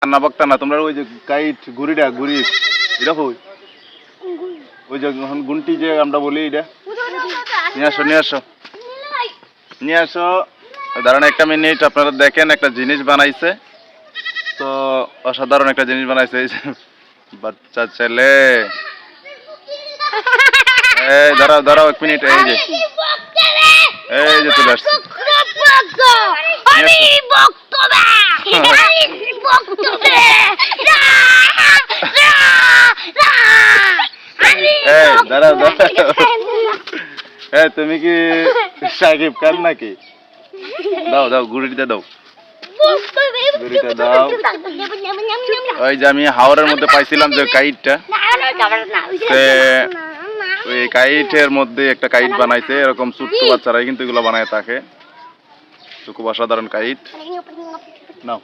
না বক্তা না তোমরা ওই যে কাইট ঘুড়িটা ঘুড়ি এটা কই ওই যে গুনটি যে আমরা বলি এটা নিয়ে আসো নিয়ে আসো দাঁড়ান একটা মিনিট আপনারা দেখেন একটা জিনিস বানাইছে তো অসাধারণ একটা জিনিস বানাইছে এই যে বাচ্চা ছেলে এই দাঁড়াও এক মিনিট এই যে চলে আসছে দাঁড়াও তুমি কি সাকিব খান নাকি দাও গুড়িটা দাও ওই যে আমি হাওড়ের মধ্যে পাইছিলাম যে কাইটটা ওই কাইটের মধ্যে একটা কাইট বানাইছে এরকম ছোট্ট বাচ্চারাই কিন্তু এগুলো বানায় থাকে তো খুব অসাধারণ কাইট নাও